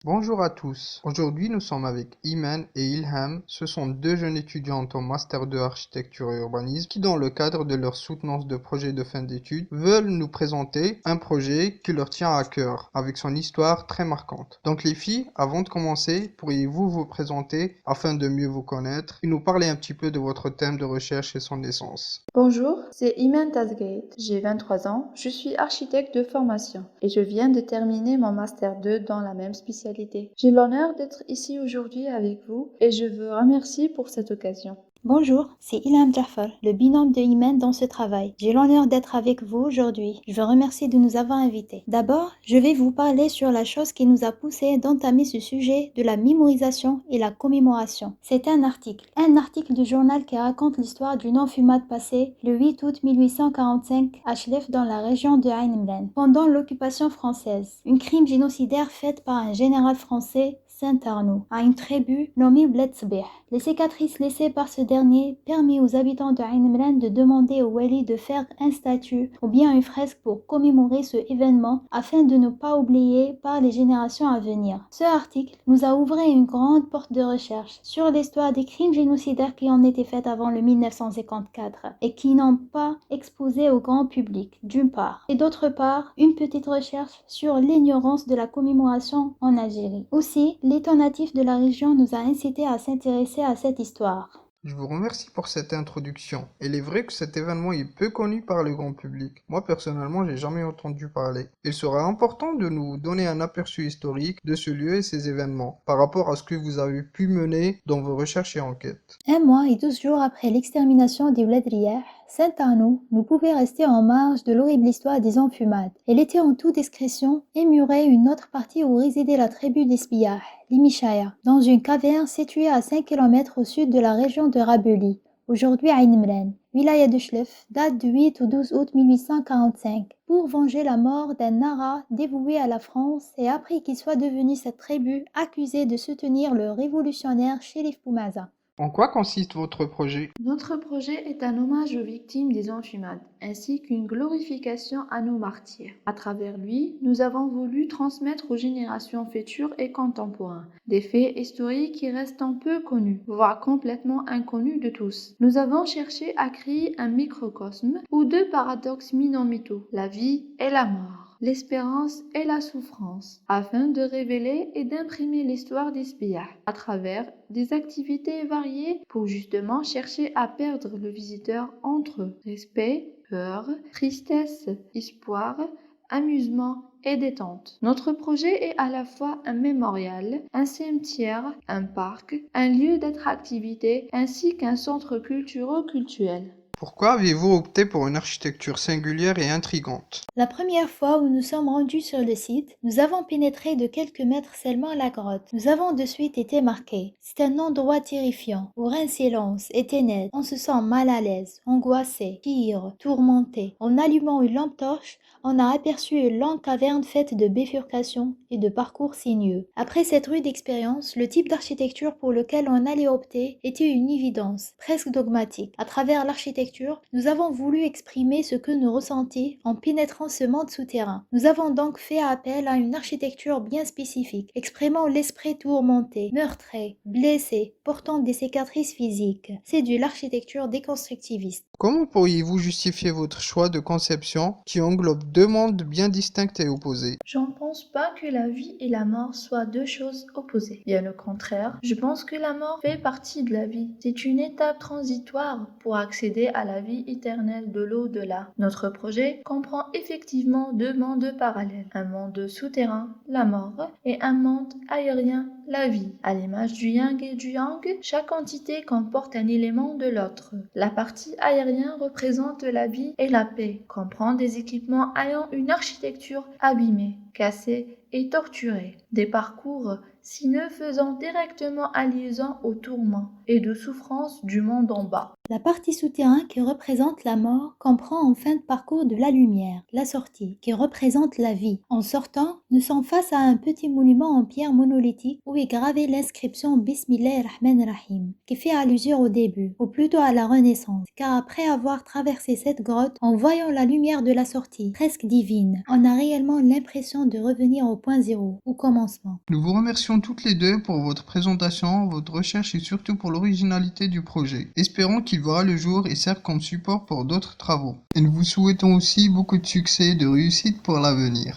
Bonjour à tous. Aujourd'hui, nous sommes avec Iman et Ilham. Ce sont deux jeunes étudiantes en Master 2 Architecture et Urbanisme qui, dans le cadre de leur soutenance de projet de fin d'études, veulent nous présenter un projet qui leur tient à cœur, avec son histoire très marquante. Donc les filles, avant de commencer, pourriez-vous vous présenter afin de mieux vous connaître et nous parler un petit peu de votre thème de recherche et son essence? Bonjour, c'est Iman Tazgate. J'ai 23 ans, je suis architecte de formation et je viens de terminer mon Master 2 dans la même spécialité. J'ai l'honneur d'être ici aujourd'hui avec vous et je vous remercie pour cette occasion. Bonjour, c'est Ilham Jafar, le binôme de Iman dans ce travail. J'ai l'honneur d'être avec vous aujourd'hui. Je vous remercie de nous avoir invités. D'abord, je vais vous parler sur la chose qui nous a poussé d'entamer ce sujet de la mémorisation et la commémoration. C'est un article du journal qui raconte l'histoire d'une enfumade passée le 8 août 1845 à Chlef dans la région de Ain Imren, pendant l'occupation française. Un crime génocidaire fait par un général français, Saint-Arnaud, à une tribu nommée Bletzbih. Les cicatrices laissées par ce dernier permet aux habitants de Ain Imran de demander au wali de faire un statue ou bien une fresque pour commémorer ce événement afin de ne pas oublier par les générations à venir. Ce article nous a ouvert une grande porte de recherche sur l'histoire des crimes génocidaires qui ont été faits avant le 1954 et qui n'ont pas exposé au grand public, d'une part, et d'autre part, une petite recherche sur l'ignorance de la commémoration en Algérie. Aussi, l'état natif de la région nous a incité à s'intéresser à cette histoire. Je vous remercie pour cette introduction. Il est vrai que cet événement est peu connu par le grand public. Moi, personnellement, j'ai jamais entendu parler. Il sera important de nous donner un aperçu historique de ce lieu et ses événements par rapport à ce que vous avez pu mener dans vos recherches et enquêtes. 1 mois et 12 jours après l'extermination des Ouladriyah, Saint-Arnaud ne pouvait rester en marge de l'horrible histoire des enfumades. Elle était en toute discrétion et murait une autre partie où résidait la tribu des Spiyah, les Michaya, dans une caverne située à 5 km au sud de la région de Rabeli, aujourd'hui Ain Imran. Wilaya de Chlef date du 8 au 12 août 1845 pour venger la mort d'un Nara dévoué à la France et après qu'il soit devenu cette tribu accusée de soutenir le révolutionnaire Chérif Boumaza. En quoi consiste votre projet? Notre projet est un hommage aux victimes des enfumades, ainsi qu'une glorification à nos martyrs. À travers lui, nous avons voulu transmettre aux générations futures et contemporaines des faits historiques qui restent un peu connus, voire complètement inconnus de tous. Nous avons cherché à créer un microcosme où deux paradoxes mythos, la vie et la mort, l'espérance et la souffrance, afin de révéler et d'imprimer l'histoire des Spiyah à travers des activités variées pour justement chercher à perdre le visiteur entre respect, peur, tristesse, espoir, amusement et détente. Notre projet est à la fois un mémorial, un cimetière, un parc, un lieu d'attractivité ainsi qu'un centre culturel. Pourquoi avez-vous opté pour une architecture singulière et intrigante? La première fois où nous sommes rendus sur le site, nous avons pénétré de quelques mètres seulement la grotte. Nous avons de suite été marqués. C'est un endroit terrifiant, où un silence et ténèbres. On se sent mal à l'aise, angoissé, pire, tourmenté. En allumant une lampe torche, on a aperçu une longue caverne faite de bifurcations et de parcours sinueux. Après cette rude expérience, le type d'architecture pour lequel on allait opter était une évidence, presque dogmatique. À travers l'architecture, nous avons voulu exprimer ce que nous ressentions en pénétrant ce monde souterrain. Nous avons donc fait appel à une architecture bien spécifique, exprimant l'esprit tourmenté, meurtri, blessé, portant des cicatrices physiques. C'est de l'architecture déconstructiviste. Comment pourriez-vous justifier votre choix de conception qui englobe deux mondes bien distincts et opposés? Je ne pense pas que la vie et la mort soient deux choses opposées. Bien au contraire, je pense que la mort fait partie de la vie. C'est une étape transitoire pour accéder à la vie éternelle de l'au-delà. Notre projet comprend effectivement deux mondes parallèles. Un monde souterrain, la mort, et un monde aérien, la vie. À l'image du yin et du yang, chaque entité comporte un élément de l'autre. La partie aérienne représente la vie et la paix, comprend des équipements ayant une architecture abîmée, cassée et torturée, des parcours sinueux faisant directement allusion aux tourments et de souffrances du monde en bas. La partie souterraine qui représente la mort comprend en fin de parcours de la lumière, la sortie, qui représente la vie. En sortant, nous sommes face à un petit monument en pierre monolithique où est gravée l'inscription Bismillah Rahman Rahim, qui fait allusion au début, ou plutôt à la Renaissance, car après avoir traversé cette grotte, en voyant la lumière de la sortie, presque divine, on a réellement l'impression de revenir au 0.0 ou commencement. Nous vous remercions toutes les deux pour votre présentation, votre recherche et surtout pour l'originalité du projet. Espérons qu'il verra le jour et serve comme support pour d'autres travaux. Et nous vous souhaitons aussi beaucoup de succès et de réussite pour l'avenir.